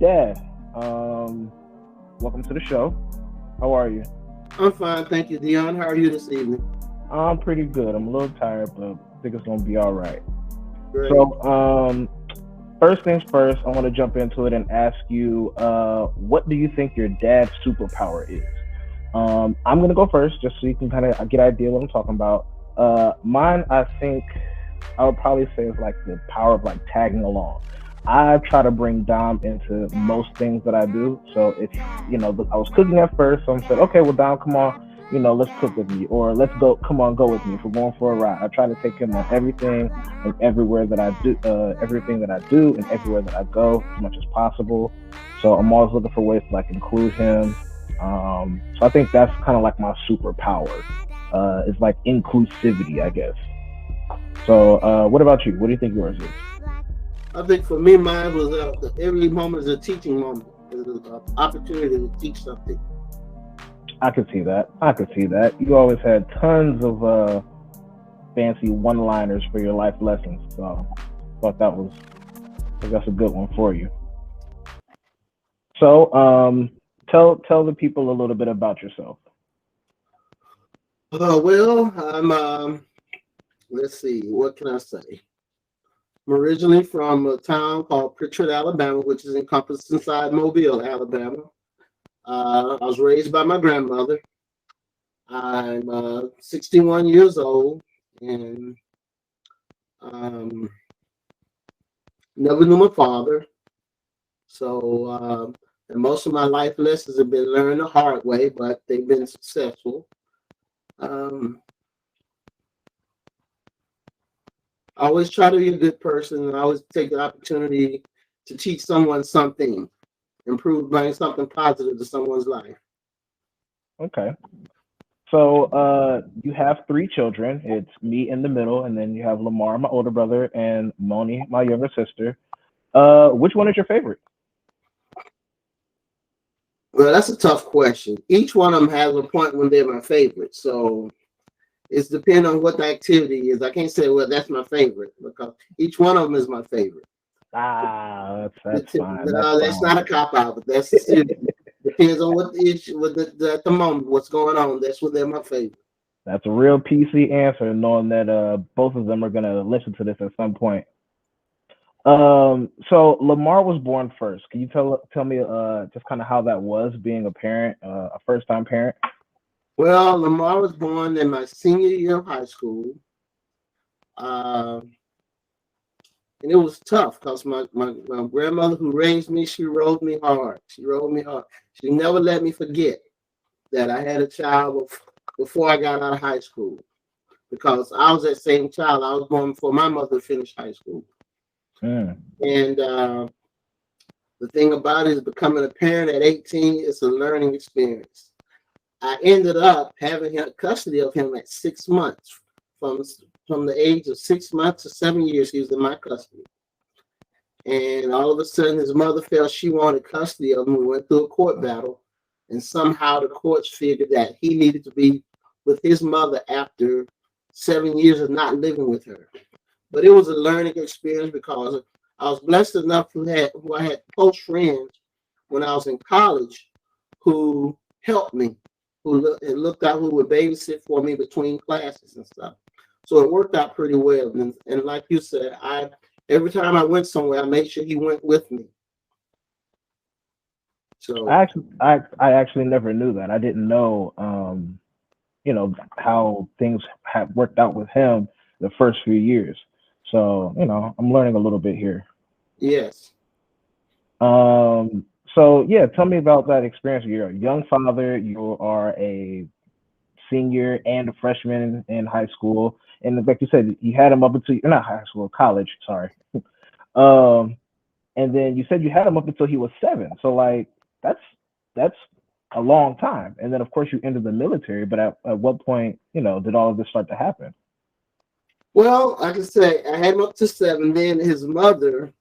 Dad. Welcome to the show. How are you? I'm fine, thank you, Dion. How are you this evening? I'm pretty good. I'm a little tired, but I think it's gonna be all right. Great. So, first things first, I want to jump into it and ask you, what do you think your dad's superpower is? I'm gonna go first, just so you can kind of get an idea what I'm talking about. Mine, I think I would probably say is like the power of like tagging along. I try to bring Dom into most things that I do. So if I was cooking at first, so I said, okay, well, Dom, come on, let's cook with me, or let's go, come on, go with me. If we're going for a ride, I try to take him on everything and everything that I do, and everywhere that I go, as much as possible. So I'm always looking for ways to like include him. So I think that's kind of like my superpower. It's like inclusivity, I guess. So, what about you? What do you think yours is? I think for me, mine was every moment is a teaching moment. It's an opportunity to teach something. I could see that. I could see that. You always had tons of fancy one-liners for your life lessons. So, I thought that's a good one for you. So, tell the people a little bit about yourself. Well, I'm, let's see, what can I say? I'm originally from a town called Pritchard, Alabama, which is encompassed inside Mobile, Alabama. I was raised by my grandmother. I'm 61 years old and um, never knew my father. So, and most of my life lessons have been learned the hard way, but they've been successful. Um, I always try to be a good person, and I always take the opportunity to teach someone something, bring something positive to someone's life. Okay. So, you have three children. It's me in the middle, and then you have Lamar, my older brother, and Moni, my younger sister. Which one is your favorite? Well, that's a tough question. Each one of them has a point when they're my favorite. So it's depending on what the activity is. I can't say, well, that's my favorite because each one of them is my favorite. That's fine. That's No, that's fine. not a cop out, but that's serious. Depends on what the issue, at the moment, what's going on. That's what they're my favorite. That's a real PC answer, knowing that both of them are gonna listen to this at some point. So Lamar was born first. Can you tell me just kind of how that was being a parent, a first time parent? Well, Lamar was born in my senior year of high school. Um, and it was tough because my grandmother who raised me, she rode me hard. She rode me hard. She never let me forget that I had a child before I got out of high school because I was that same child. I was born before my mother finished high school. Mm. And the thing about it is becoming a parent at 18 is a learning experience. I ended up having custody of him at 6 months. From the age of 6 months to 7 years, he was in my custody. And all of a sudden, his mother felt she wanted custody of him. We went through a court battle, and somehow the courts figured that he needed to be with his mother after 7 years of not living with her. But it was a learning experience because I was blessed enough who I had close friends when I was in college who helped me, looked out, who would babysit for me between classes and stuff. So it worked out pretty well. And like you said, every time I went somewhere, I made sure he went with me. So I actually never knew that. I didn't know, how things had worked out with him the first few years. So, I'm learning a little bit here. yes. Um, so yeah, tell me about that experience. You're a young father. You are a senior and a freshman in high school, and like you said, you had him up until you're not high school, college. Sorry. Um, and then you said you had him up until he was 7. So like that's that's a long time. And then of course you entered the military. But at what point, did all of this start to happen? Well, like I say, I had him up to 7. Then his mother,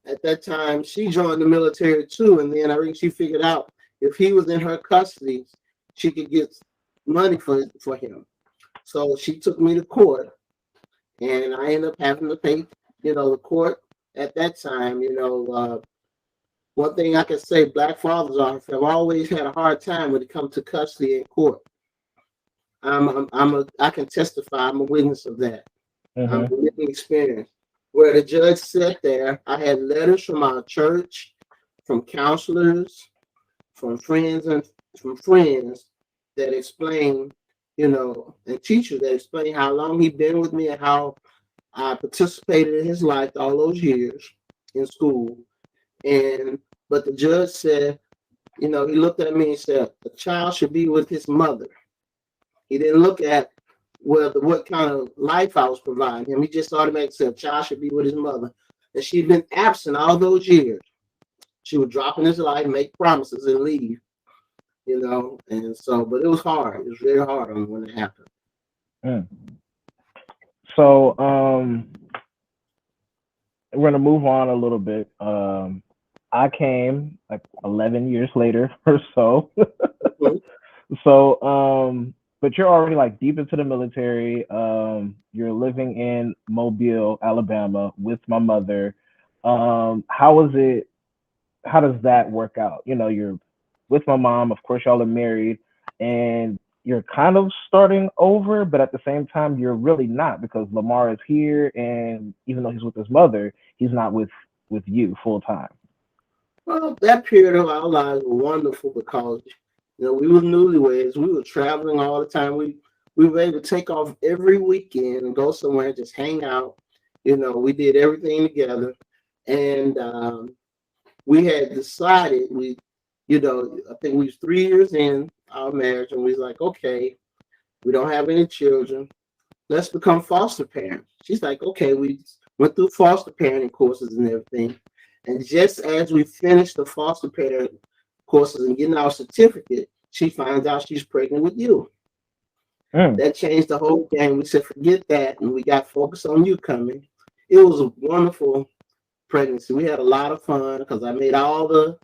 at that time, she joined the military too. And then I think she figured out if he was in her custody, she could get money for him. So she took me to court, and I ended up having to pay, the court at that time, one thing I can say, black fathers have always had a hard time when it comes to custody in court. I can testify. I'm a witness of that. I'm a Mm-hmm. living experience. Where the judge sat there, I had letters from our church, from counselors, from friends and from friends that explain, and teachers that explain how long he'd been with me and how I participated in his life all those years in school. And but the judge said, he looked at me and said, the child should be with his mother. He didn't look at what kind of life I was providing him. He just automatically said, child should be with his mother. And she'd been absent all those years. She would drop in his life, make promises, and leave. And so, but it was hard. It was very hard on when it happened. Mm. So we're gonna move on a little bit. I came like 11 years later or so. Mhm. So but you're already like deep into the military. You're living in Mobile, Alabama with my mother. How is it, how does that work out? You're with my mom, of course y'all are married, and you're kind of starting over, but at the same time you're really not, because Lamar is here, and even though he's with his mother, he's not with you full time. Well, that period of our lives was wonderful because we were newlyweds. We were traveling all the time. We were able to take off every weekend and go somewhere and just hang out. We did everything together, and we had decided I think we was 3 years in our marriage, and we was like, okay, we don't have any children. Let's become foster parents. She's like, okay, we went through foster parenting courses and everything. And just as we finished the foster parent courses and getting our certificate, she finds out she's pregnant with you. Mm. That changed the whole game. We said, forget that. And we got focused on you coming. It was a wonderful pregnancy. We had a lot of fun because I made all the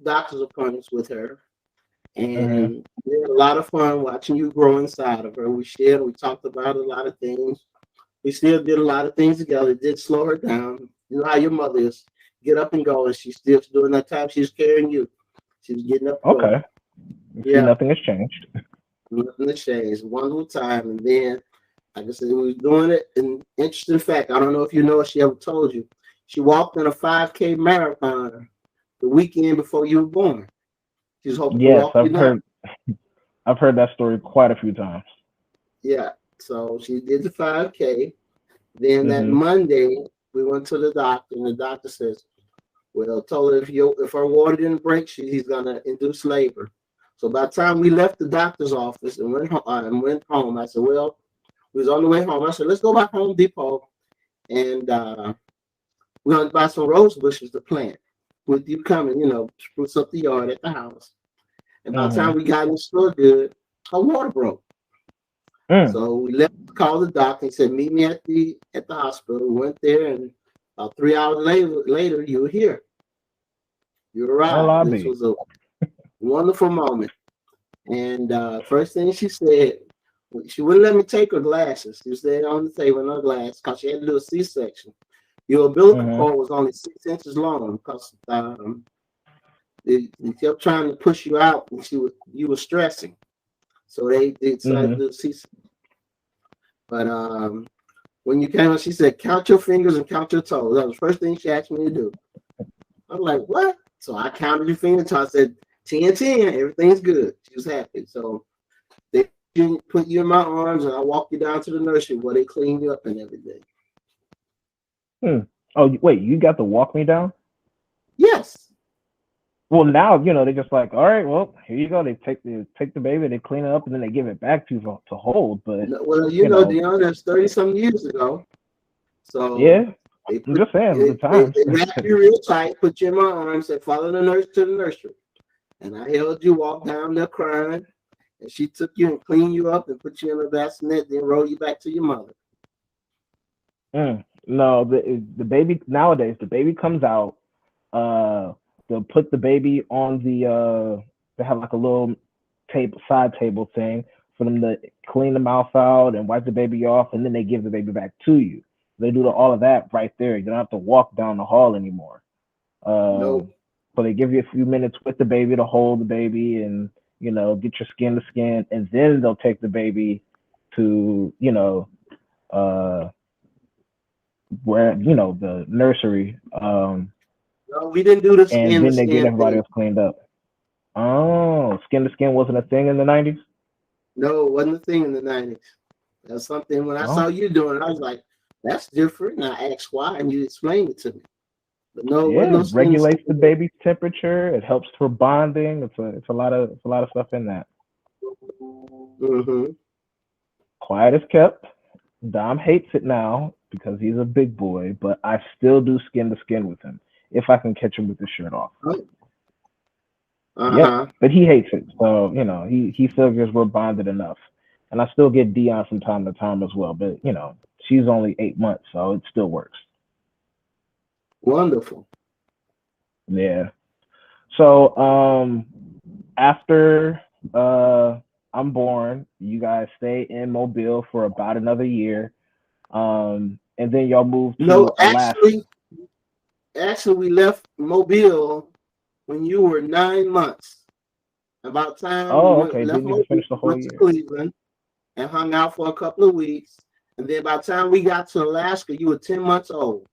doctor's appointments with her. Mm-hmm. And we had a lot of fun watching you grow inside of her. We talked about a lot of things. We still did a lot of things together. It did slow her down. You know how your mother is. Get up and go. And she's still doing that time she's carrying you. She was getting up and going. Okay. See, Yeah, nothing has changed. nothing to change. Wonderful time. And then, like I said, we was doing it. And interesting fact, I don't know if you know if she ever told you. She walked in a 5K marathon the weekend before you were born. She was hoping to Yes, walk you down. I've heard that story quite a few times. Yeah. So she did the 5K. Then that Mm-hmm. Monday, we went to the doctor, and the doctor says, well, told her if her water didn't break, he's gonna induce labor. So by the time we left the doctor's office and went home, I said, well, we was on the way home. I said, let's go by Home Depot and we're gonna buy some rose bushes to plant. With you coming, spruce up the yard at the house. And by the time Mm-hmm. we got in the store good, her water broke. Mm. So we left, called the doctor. He said, meet me at the hospital. We went there, and about 3 hours later, you were here. You Well, arrived. I'll This be. was a wonderful moment. And first thing she said, she wouldn't let me take her glasses. She stayed on the table in her glass because she had to do a C-section. Your umbilical Mm-hmm. cord was only 6 inches long because they kept trying to push you out, and you were stressing. So they decided to Mm-hmm. do a C-section. But when you came up, she said, count your fingers and count your toes. That was the first thing she asked me to do. I'm like, what? So I counted your fingers until I said 10, 10, everything's good. She was happy. So they put you in my arms and I walked you down to the nursery where they clean you up and everything. Hmm. Oh, wait, you got to walk me down? Yes. Well, now they just like, all right, well, here you go. They take the baby, they clean it up, and then they give it back to you to hold. But No, well, you know, Dion, that's 30 some years ago. So yeah, they I'm put just saying the they times. wrapped you real tight, put you in my arms, said, follow the nurse to the nursery. And I held you, walked down there crying. And she took you and cleaned you up and put you in a bassinet, then roll you back to your mother. No, the baby nowadays, the baby comes out. Uh, they'll put the baby on they have like a little side table thing for them to clean the mouth out and wipe the baby off, and then they give the baby back to you. They do all of that right there. You don't have to walk down the hall anymore. Nope. So they give you a few minutes with the baby to hold the baby and get your skin to skin, and then they'll take the baby to uh where the nursery, No, we didn't do the and skin to then they get skin everybody thing. else cleaned up. Oh, skin to skin wasn't a thing in the 90s. No, it wasn't a thing in the 90s. That's something when I Oh, saw you doing it, I was like, that's different. And I asked why, and you explained it to me. But no, it wasn't yeah, no it skin to regulates the skin. baby's temperature. It helps for bonding. It's a lot of stuff in that. Mm-hmm. Quiet as kept. Dom hates it now because he's a big boy, but I still do skin to skin with him if I can catch him with his shirt off. Yep, Uh-huh. but he hates it, so he figures we're bonded enough, and I still get Dion from time to time as well. But she's only 8 months, so it still works. Wonderful. Yeah. So after uh I'm born, you guys stay in Mobile for about another year, and then y'all move No, to Alaska. actually, we left Mobile when you were 9 months. About time we Oh, went okay. left Didn't even Mobile, finish the whole went to year. Cleveland, and hung out for a couple of weeks. And then by the time we got to Alaska, you were 10 months old.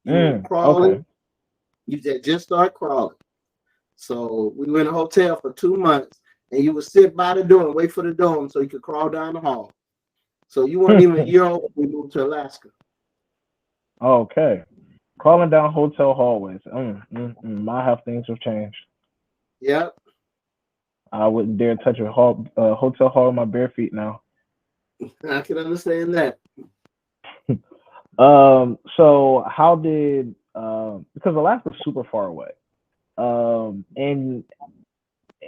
You were Okay. crawling. You just started crawling. So we were in a hotel for 2 months, and you would sit by the door and wait for the dome so you could crawl down the hall. So you weren't even a year old when we moved to Alaska. Okay. Crawling down hotel hallways. My how things have changed. Yep, I wouldn't dare touch hotel hall with my bare feet now. I can understand that. So how did because Alaska's super far away. And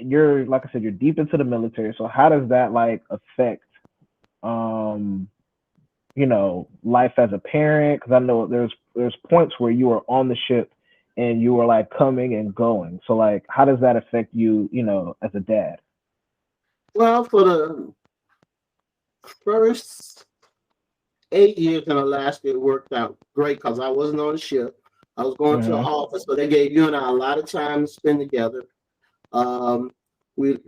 you're like I said, you're deep into the military. So how does that like affect um life as a parent? Because I know there's points where you are on the ship and you are like coming and going. So like, how does that affect you? As a dad. Well, for the first 8 years in Alaska, it worked out great because I wasn't on the ship. I was going to the Mhm. office, so they gave you and I a lot of time to spend together. Um, we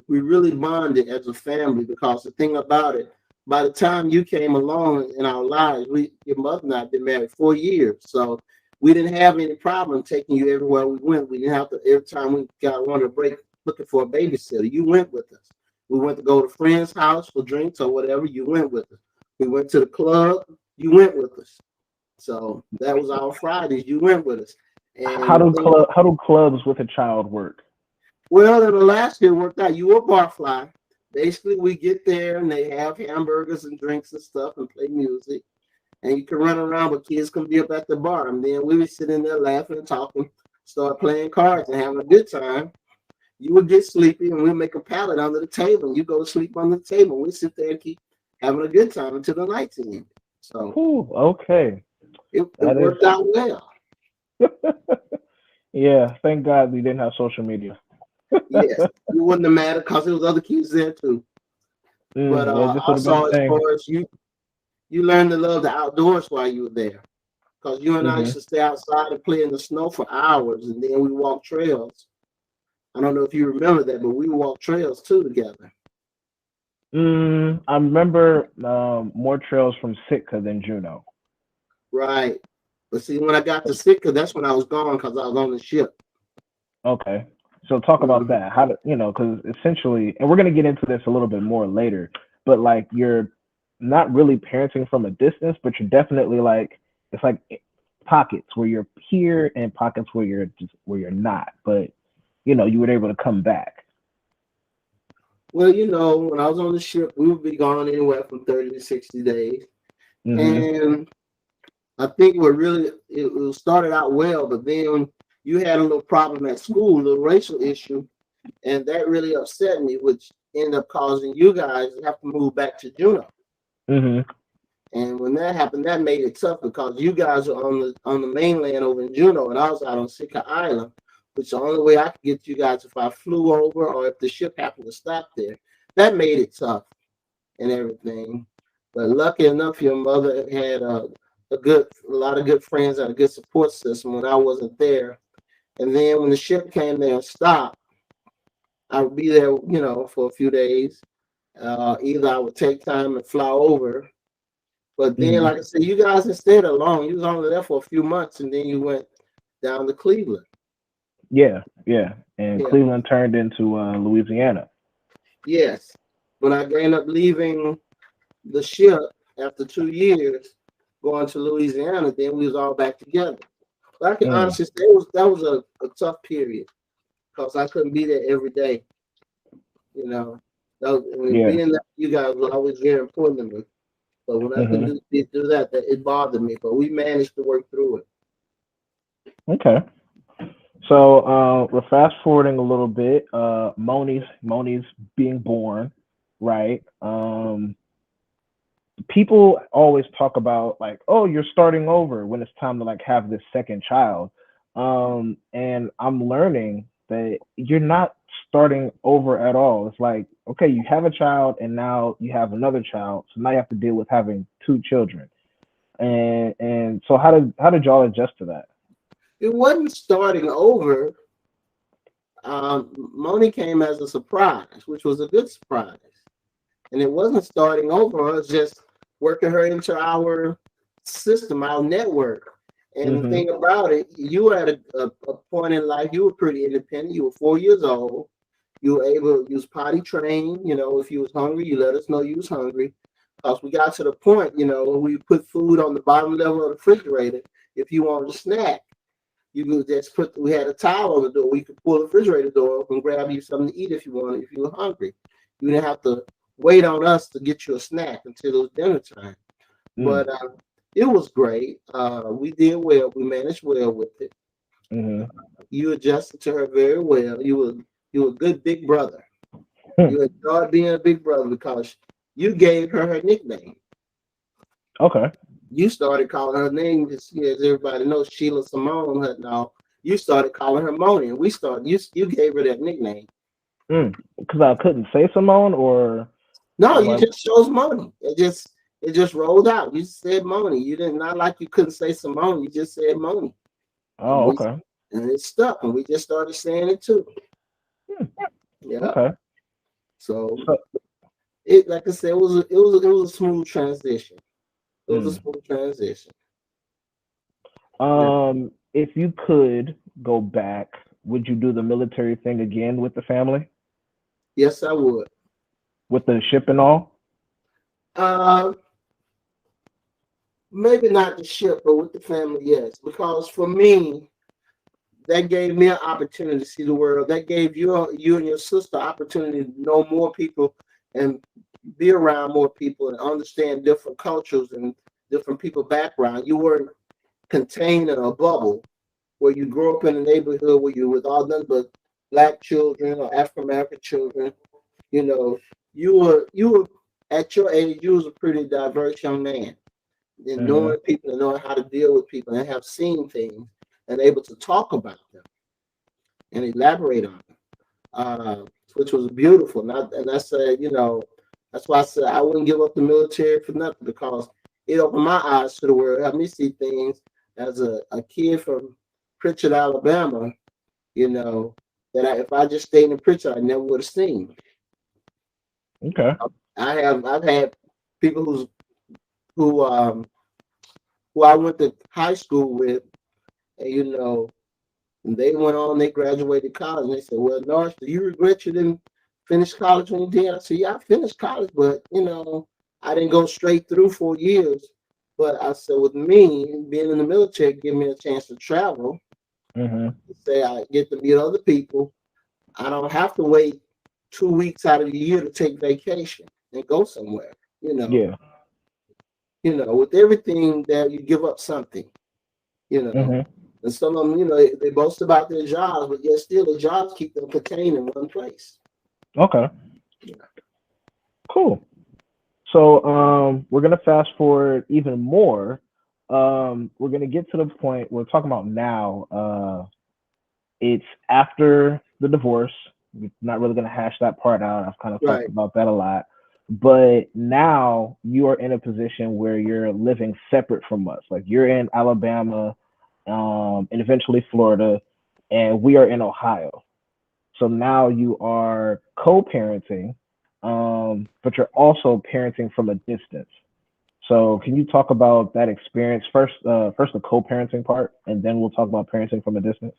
really bonded as a family because the thing about it, by the time you came along in our lives, your mother and I had been married 4 years, so we didn't have any problem taking you everywhere we went. We didn't have to every time we got wanted a break looking for a babysitter. You went with us. We went to go to friends' house for drinks or whatever. You went with us. We went to the club. You went with us. So that was our Fridays. You went with us. And How the do thing clubs with a child work? Well, in Alaska, it worked out. You were a barfly. Basically, we get there and they have hamburgers and drinks and stuff and play music. And you can run around, but kids can be up at the bar. And then we would sit in there laughing and talking, start playing cards and having a good time. You would get sleepy and we'll make a pallet under the table. And you go to sleep on the table. We sit there and keep having a good time until the night's end. So Whew, okay, it that is. worked out well. Yeah, thank God we didn't have social media. Yes, it wouldn't have mattered because there was other kids there too. But Yeah, this would have been also, the as thing. far as you learned to love the outdoors while you were there. Because you and I used hmm to stay outside and play in the snow for hours, and then we walk trails. I don't know if you remember that, but we walked trails too together. I remember more trails from Sitka than Juneau. Right. But see, when I got to Sitka, that's when I was gone because I was on the ship. Okay. So talk about Mhm. that. How to, because essentially, and we're going to get into this a little bit more later, but like you're not really parenting from a distance, but you're definitely like, it's like pockets where you're here and pockets where you're not, but you were able to come back. Well, when I was on the ship, we would be gone anywhere from 30 to 60 days. hmm And I think it started out well, but then you had a little problem at school, a little racial issue, and that really upset me, which ended up causing you guys to have to move back to Juneau. hmm And when that happened, that made it tough because you guys are on the mainland over in Juneau, and I was out on Sitka Island, which the only way I could get you guys if I flew over or if the ship happened to stop there. That made it tough and everything. But lucky enough, your mother had a lot of good friends and a good support system when I wasn't there. And then when the ship came there and stopped, I would be there, for a few days. Either I would take time and fly over, but then, Hmm. like I said, you guys didn't stay that long. You was only there for a few months, and then you went down to Cleveland. Yeah, yeah. And Yeah, Cleveland turned into Louisiana. yes. But I ended up leaving the ship after 2 years, going to Louisiana. Then we was all back together. But I can Mm, honestly say that was a tough period because I couldn't be there every day. You know, yeah. being that you guys were always very important to me. But when I couldn't Hmm. do that, it bothered me. But we managed to work through it. Okay. So we're fast forwarding a little bit. Moni's being born, right? People always talk about like, oh, you're starting over when it's time to like have this second child. And I'm learning that you're not starting over at all. It's like, okay, you have a child and now you have another child, so now you have to deal with having two children. And so how did y'all adjust to that? It wasn't starting over. Moni came as a surprise, which was a good surprise. And it wasn't starting over, it was just working her into our system, our network. And the Mm-hmm. thing about it, you were at a point in life, you were pretty independent. You were 4 years old. You were able to use potty train. If you was hungry, you let us know you was hungry. Because we got to the point, when we put food on the bottom level of the refrigerator. If you wanted a snack, you could just we had a towel on the door. We could pull the refrigerator door up and grab you something to eat if you wanted, if you were hungry. You didn't have to wait on us to get you a snack until it was dinner time. Mm. But it was great. We did well. We managed well with it. Mm-hmm. You adjusted to her very well. You were a good big brother. Hmm. You enjoyed being a big brother because you gave her nickname. Okay. You started calling her name, as everybody knows, Sheila Simone. Now you started calling her Moni, and we started. You gave her that nickname. Mm. Because I couldn't say Simone or No, you like, just chose Moni. It just rolled out. You said Moni. You didn't, not like you couldn't say Simone. You just said Moni, and oh, we okay. and it stuck, and we just started saying it too. Hmm. Yeah. Okay. So So, like I said, it was a smooth transition. It was a mm. smooth transition. Yeah. If you could go back, would you do the military thing again with the family, Yes, I would. with the ship and all? Uh, Maybe not the ship, but with the family, yes. Because for me, that gave me an opportunity to see the world. That gave you and your sister opportunity to know more people and be around more people and understand different cultures and different people background. You weren't contained in a bubble where you grew up in a neighborhood where you with all nothing but black children or African American children. You know, you were at your age, you was a pretty diverse young man. And Mm-hmm. knowing people and knowing how to deal with people and have seen things and able to talk about them and elaborate on them, which was beautiful. And I said, that's why I said I wouldn't give up the military for nothing because it opened my eyes to the world, helped me see things as a kid from Pritchard, Alabama, you know, that if I just stayed in Pritchard, I never would have seen. Okay. I've had people who I went to high school with, and and they went on, they graduated college, and they said, "Well, Norris, do you regret you didn't finish college when you did?" I said, "Yeah, I finished college, but I didn't go straight through 4 years." But I said, with me being in the military, give me a chance to travel. Mm-hmm. Say I get to meet other people. I don't have to wait 2 weeks out of the year to take vacation and go somewhere. You know, Yeah. with everything that you give up something. You know, Mm-hmm. and some of them, they boast about their jobs, but yet still the jobs keep them contained in one place. Okay. Yeah. Cool. So we're gonna fast forward even more. We're gonna get to the point we're talking about now. It's after the divorce. We're not really gonna hash that part out. I've kind of talked Right, about that a lot. But now you are in a position where you're living separate from us. Like you're in Alabama, and eventually Florida. and we are in Ohio. So now you are co-parenting, but you're also parenting from a distance. So can you talk about that experience first? First the co-parenting part, and then we'll talk about parenting from a distance.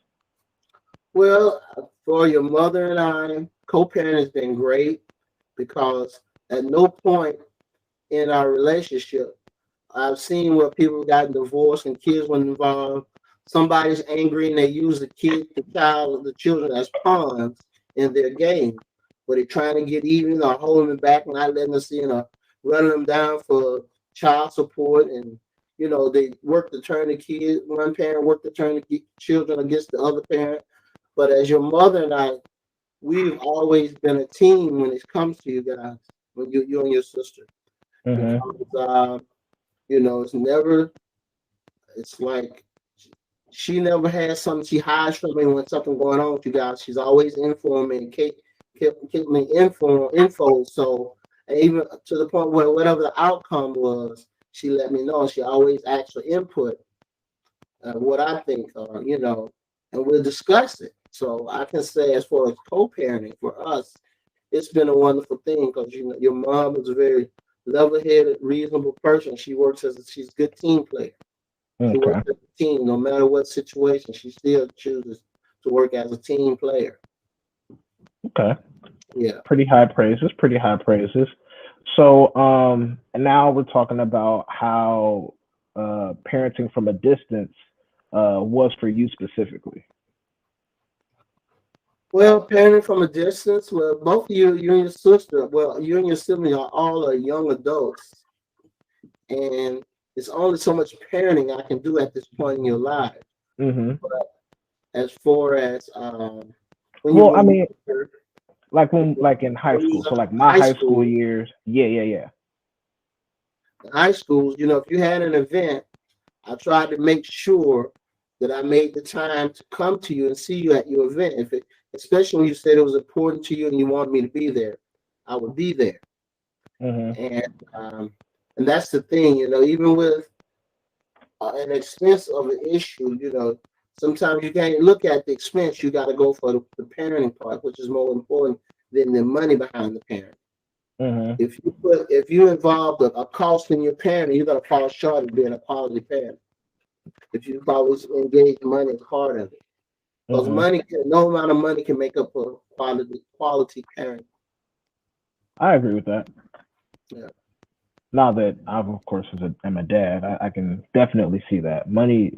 Well, for your mother and I, co-parent has been great because at no point in our relationship I've seen where people got divorced and kids were involved. Somebody's angry and they use the children as pawns in their game. But they're trying to get even or holding them back, not letting us in or running them down for child support. And, they work to turn the kids, one parent work to turn the children against the other parent. But as your mother and I, we've always been a team when it comes to you guys, when you and your sister. Mm-hmm. Because, it's never, it's like she never had something she hides from me when something going on with you guys. She's always informed me and kept me info. So even to the point where whatever the outcome was, she let me know. She always asked for input, what I think, and we'll discuss it. So I can say, as far as co-parenting for us, it's been a wonderful thing because your mom is a very level-headed, reasonable person. She's a good team player. She works Okay. as a team, no matter what situation. She still chooses to work as a team player. Okay. Yeah. Pretty high praises. Pretty high praises. So, and now we're talking about how parenting from a distance was for you specifically. Well, parenting from a distance. Well, both of you and your sister. Well, you and your sibling are young adults, and it's only so much parenting I can do at this point in your life. Mm-hmm. But as far as when you Well, I were mean, younger, like when when, like in high when you school. was So, like in my high high school school, years. Yeah, yeah, yeah. high schools, if you had an event, I tried to make sure that I made the time to come to you and see you at your event. Especially when you said it was important to you and you wanted me to be there, I would be there. Mm-hmm. And and that's the thing, even with an expense of an issue, sometimes you can't look at the expense. You got to go for the parenting part, which is more important than the money behind the parent. Mm-hmm. If you involve a cost in your parenting, you're gonna fall short of being a quality parent. If you always engage money as part of it. Because Mm-hmm. no amount of money can make up a quality parent. I agree with that. Yeah. Now that I, of course, am a dad, I can definitely see that money.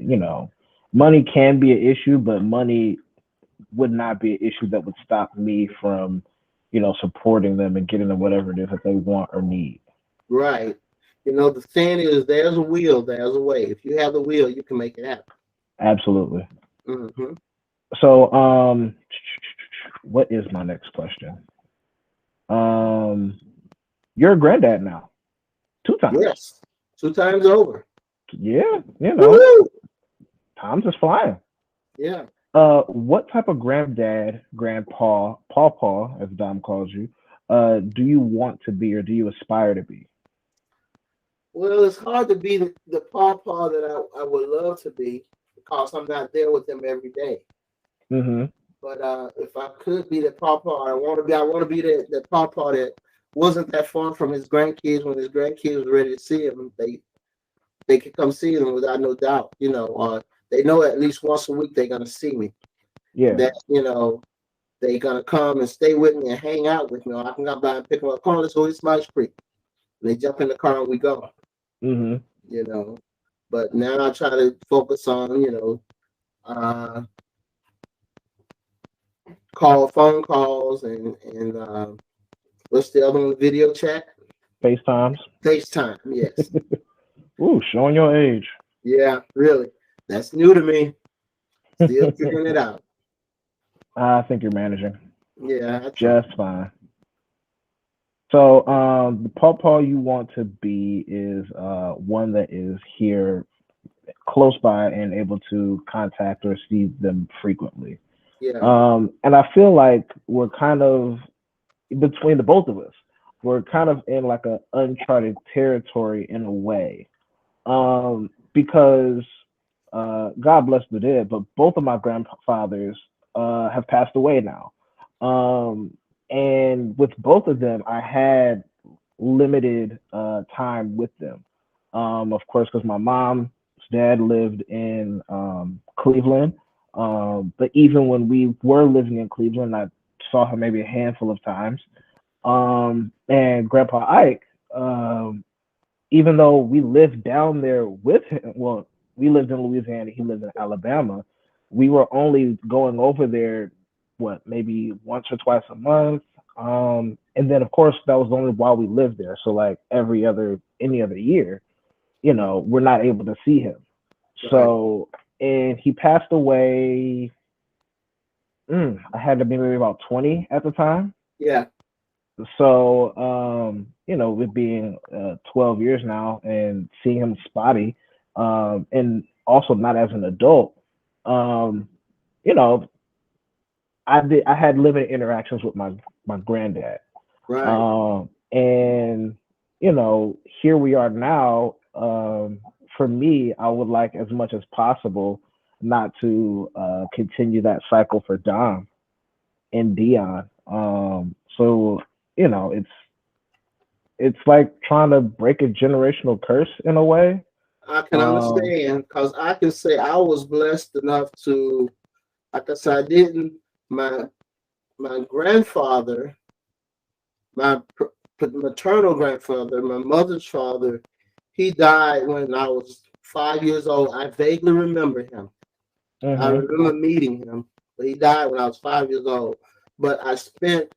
Money can be an issue, but money would not be an issue that would stop me from, supporting them and getting them whatever it is that they want or need. Right. The saying is, there's a will, there's a way. If you have the will, you can make it happen. Absolutely. Hmm. So, what is my next question? Um, you're a granddad now, 2 times. Yes. Two times over. Yeah, Woo! time's just flying. Yeah. What type of granddad, grandpa, pawpaw, as Dom calls you, do you want to be or do you aspire to be? Well, it's hard to be the pawpaw that I would love to be because I'm not there with them every day. Mm-hmm. But if I could be the pawpaw, I want to be that pawpaw that wasn't that far from his grandkids when his grandkids were ready to see him. They could come see him without no doubt, or they know at least once a week they're gonna see me. And Yeah. that, they're gonna come and stay with me and hang out with me. Or I can come by and pick them up. Come on, let's go eat some ice cream. And they jump in the car and we go, Mm-hmm. you know. But now I try to focus on, uh, phone calls and what's the other one? Video chat, FaceTimes. FaceTime. Yes, Ooh, showing your age. yeah, really. That's new to me. Still figuring it out. I think you're managing Yeah, I try. just fine. So, the pawpaw you want to be is one that is here close by and able to contact or see them frequently. Yeah, And I feel like we're kind of between the both of us. We're kind of in like a uncharted territory in a way, because God bless the dead, but both of my grandfathers have passed away now. Um, and with both of them, I had limited time with them. Of course, because my mom's dad lived in Cleveland. But even when we were living in Cleveland, I saw him maybe a handful of times. And Grandpa Ike, even though we lived down there with him, well, we lived in Louisiana, he lived in Alabama. We were only going over there, what, maybe once or twice a month. And then of course that was only while we lived there. So like any other year, we're not able to see him. Right. So and he passed away. I had to be maybe about 20 at the time. Yeah. So with being 12 years now and seeing him spotty, and also not as an adult, um, you know, I had limited interactions with my granddad. Right. And here we are now. For me, I would like as much as possible not to continue that cycle for Dom and Dion. So it's like trying to break a generational curse in a way. I can Um, understand because I can say I was blessed enough to, like I said, I didn't. My my grandfather, my maternal grandfather, my mother's father, he died when I was 5 years old. I vaguely remember him. I mhm, remember meeting him, but he died when I was 5 years old. But I spent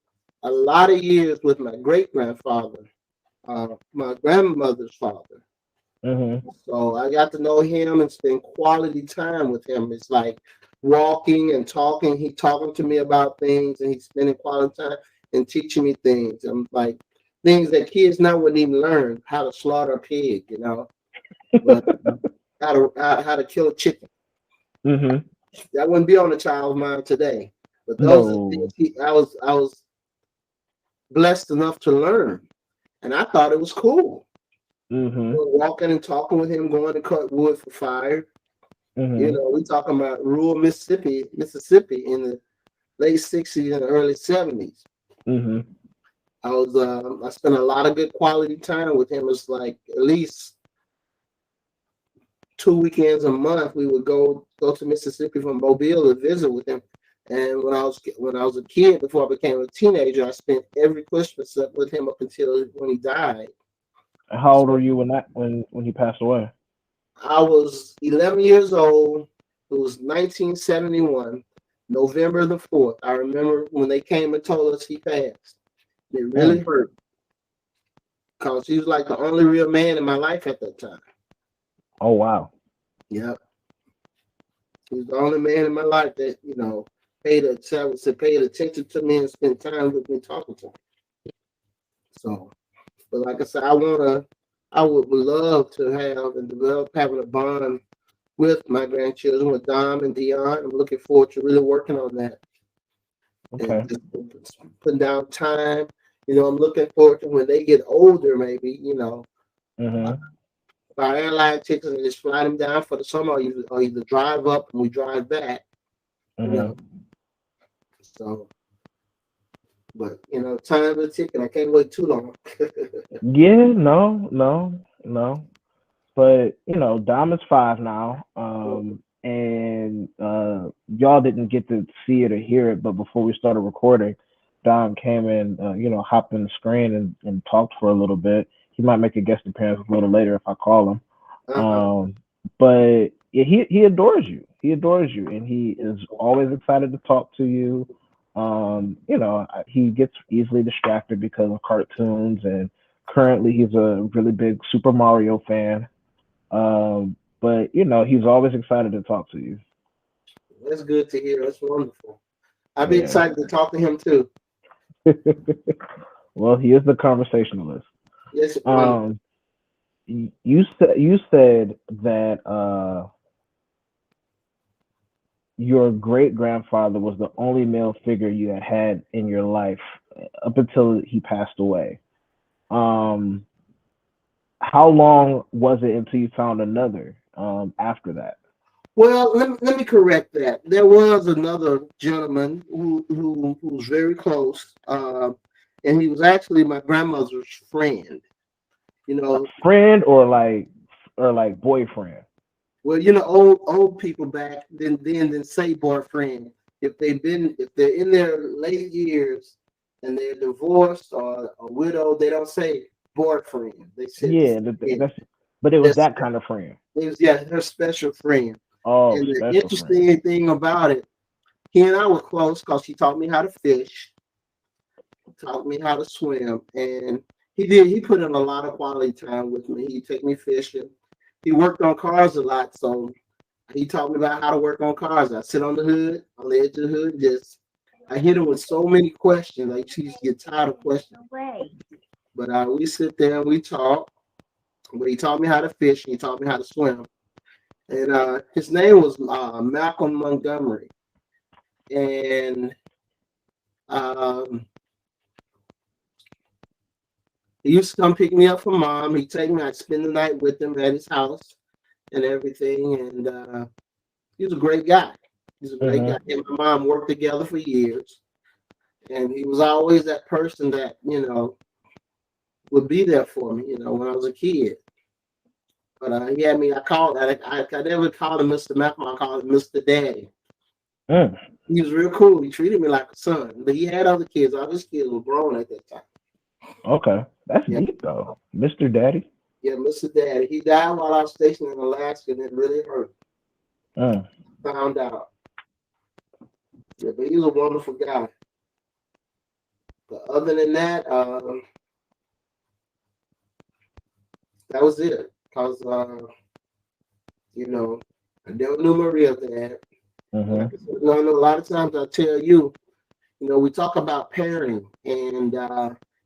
a lot of years with my great grandfather, my grandmother's father. mhm, So I got to know him and spend quality time with him. It's like walking and talking. He talking to me about things and he's spending quality time and teaching me things. I'm like things that kids now wouldn't even learn how to slaughter a pig, but how to kill a chicken. mhm. That wouldn't be on a child's mind today. But those are No. things I was blessed enough to learn, and I thought it was cool. Mhm, Walking and talking with him, going to cut wood for fire. mhm, We talking about rural Mississippi in the late 60s and early 70s. mhm, I spent a lot of good quality time with him. It's like at least 2 weekends a month we would go to Mississippi from Mobile to visit with him. And when I was a kid before I became a teenager, I spent every Christmas up with him up until when he died. How old were So you when he passed away? I was 11 years old. It was 1971, November the 4th. I remember when they came and told us he passed. It really Mm. hurt because he was like the only real man in my life at that time. Oh wow. Yeah, he was the only man in my life that paid attention to me and spent time with me talking to me. So, but like I said, I would love to have and develop having a bond with my grandchildren, with Dom and Dion. I'm looking forward to really working on that and Okay. just putting down time. I'm looking forward to when they get older, maybe, Mhm, buy airline tickets and just fly them down for the summer or either drive up and we drive back, you mhm. know. So, but, time is ticking. I can't wait too long. Yeah. No. No. No. But Dom is 5 now. And y'all didn't get to see it or hear it, but before we started recording, Dom came in, hopped in the screen and talked for a little bit. He might make a guest appearance a little later if I call him. Uh-huh. But yeah, he adores you. He adores you, and he is always excited to talk to you. He gets easily distracted because of cartoons, and currently he's a really big Super Mario fan. But he's always excited to talk to you. That's good to hear. That's wonderful. I'd be Yeah. excited to talk to him too. Well, he is the conversationalist. Yes, wonderful. Um, you said that your great grandfather was the only male figure you had in your life up until he passed away. Um, how long was it until you found another after that? Well, let me correct that. There was another gentleman who was very close, and he was actually my grandmother's friend. You A know, friend or like boyfriend? well, old people back then didn't say boyfriend. If they're in their late years and they're divorced or a widow, they don't say boyfriend. They said Yeah, yeah, that's. But it was that's that kind of friend. it was yeah, her special friend. Oh, And the special friend. interesting thing about it, he and I were close because she taught me how to fish, taught me how to swim, and he put in a lot of quality time with me. He'd take me fishing. He worked on cars a lot, so he taught me about how to work on cars. I sit on the hood, on the edge of the hood, just I hit him with so many questions. Like she used to get tired of questions. But we sit there and we talk. But he taught me how to fish and he taught me how to swim. And his name was Malcolm Montgomery. And um, he used to come pick me up from mom. He'd take me, I'd spend the night with him at his house and everything. And he was a great guy. He's a great guy. Hmm. Him and my mom worked together for years. And he was always that person that, would be there for me, when I was a kid. But he had me, I never called him Mr. Malcolm, I called him Mr. Daddy. Mm, He was real cool. He treated me like a son. But he had other kids. All his kids were grown at that time. okay, that's Yeah, deep though, Mr. Daddy. yeah, Mr. Daddy. He died while I was stationed in Alaska, and it really hurt. Mm. Found out. Yeah, but he was a wonderful guy. But other than that, that was it. Cause you know, I never knew Maria dad. And like Hmm. I said, a lot of times I tell you, we talk about parenting, and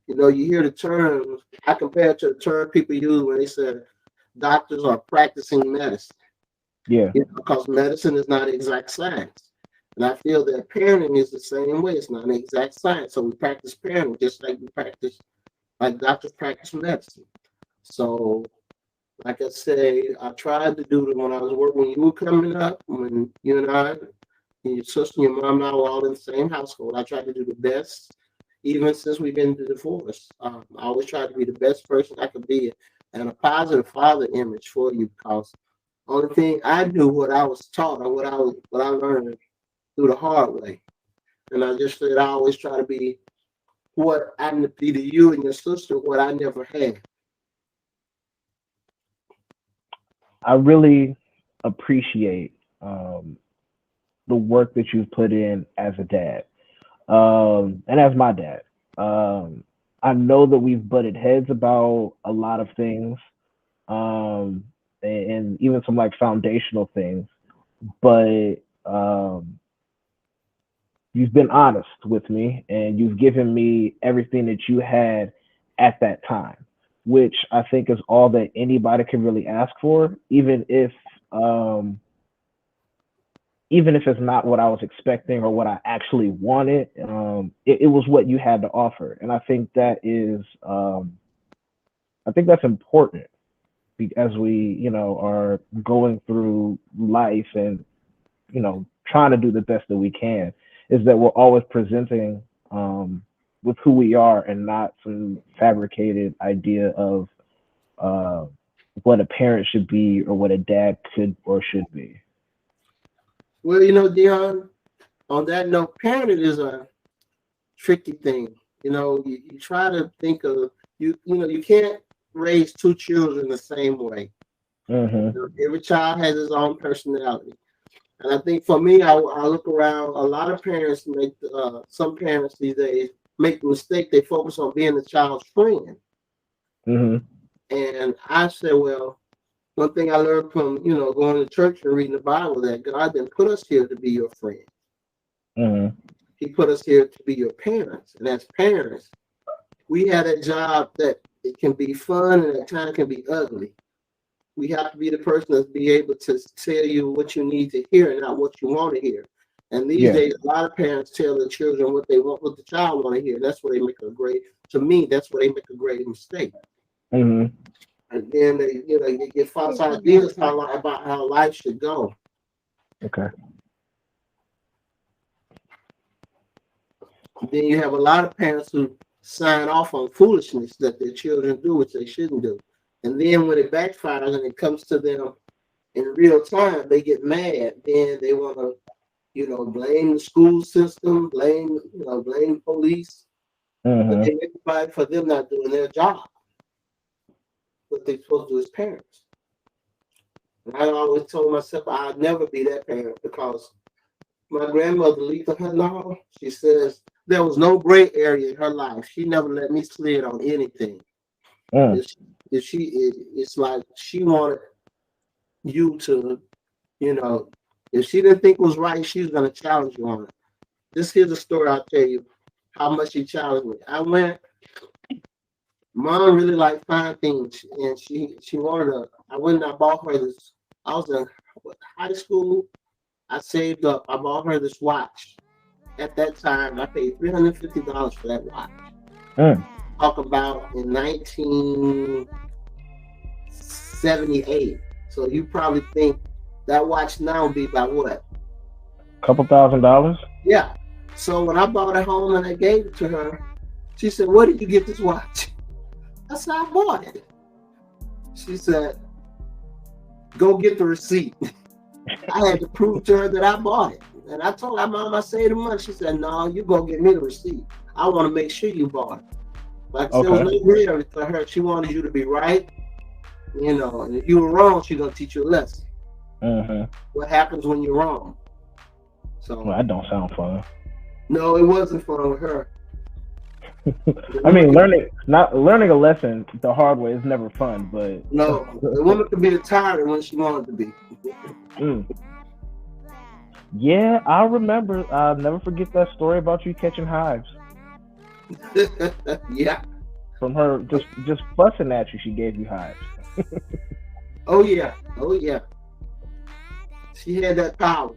you hear the terms. I compare it to the term people use when they said doctors are practicing medicine. Yeah, Because medicine is not exact science. And I feel that parenting is the same way. It's not an exact science. So we practice parenting just like doctors practice medicine. So, like I say, I tried to do it when I was working, when you were coming up, when you and I, and your sister, your mom, and I were all in the same household. I tried to do the best, even since we've been divorced. I always tried to be the best person I could be and a positive father image for you because only thing I knew what I was taught or what I learned through the hard way. And I just said I always try to be what I be to you and your sister what I never had. I really appreciate the work that you've put in as a dad, and as my dad. Um, I know that we've butted heads about a lot of things, um, and even some like foundational things, but you've been honest with me and you've given me everything that you had at that time, which I think is all that anybody can really ask for, um, even if it's not what I was expecting or what I actually wanted. It was what you had to offer, and I think that's important as we, are going through life and trying to do the best that we can, is that we're always presenting with who we are and not some fabricated idea of uh, what a parent should be or what a dad could or should be. Well, Dion, on that note, parenting is a tricky thing. You try to think of you can't raise two children the same way. Hmm. Every child has his own personality. And I think for me, I look around. A lot of parents some parents these days make the mistake. They focus on being the child's friend. Hmm. And I said, well, one thing I learned from going to church and reading the Bible that God didn't put us here to be your friend. Hmm. He put us here to be your parents. And as parents, we had a job that it can be fun and at times can be ugly. We have to be the person that's be able to tell you what you need to hear and not what you want to hear. And these Yeah. days, a lot of parents tell their children what they want, what the child want to hear. That's where they make a great. To me, that's where they make a great mistake. Hmm. And then they get false ideas about how life should go. Okay. Then you have a lot of parents who sign off on foolishness that their children do, which they shouldn't do. And then when it backfires and it comes to them in real time, they get mad. Then they want to, blame the school system, blame police, but Mm-hmm. they make it fight for them not doing their job, what they're supposed to do as parents. And I always told myself I'd never be that parent because my grandmother, Letha Hanal, she says there was no gray area in her life. She never let me slid on anything. Mm. It's like she wanted you to, if she didn't think it was right, she was going to challenge you on it. This here's a story I'll tell you how much she challenged me. Mom really liked fine things, and she wanted I went and I bought her this. I was in high school. I saved up. I bought her this watch. At that time, I paid $350 for that watch. Mm. Talk about in 1978. So you probably think that watch now would be about what? Couple $1,000. Yeah. So when I bought it home and I gave it to her, she said, "Where did you get this watch?" I said, "I bought it." She said, "Go get the receipt." I had to prove to her that I bought it. And I told her, "Mom, I saved the money." She said, "No, you go get me the receipt. I want to make sure you bought it." Like there was no real for her. She wanted you to be right, and if you were wrong, she's gonna teach you a lesson. Mm-hmm. What happens when you're wrong? So Well, that don't sound fun. no, it wasn't fun with her. I mean, learning a lesson the hard way is never fun, but no, the woman could be tired when she wanted to be. Mm. Yeah, I remember. I'll never forget that story about you catching hives. Yeah. From her just fussing at you, she gave you hives. Oh yeah. She had that power.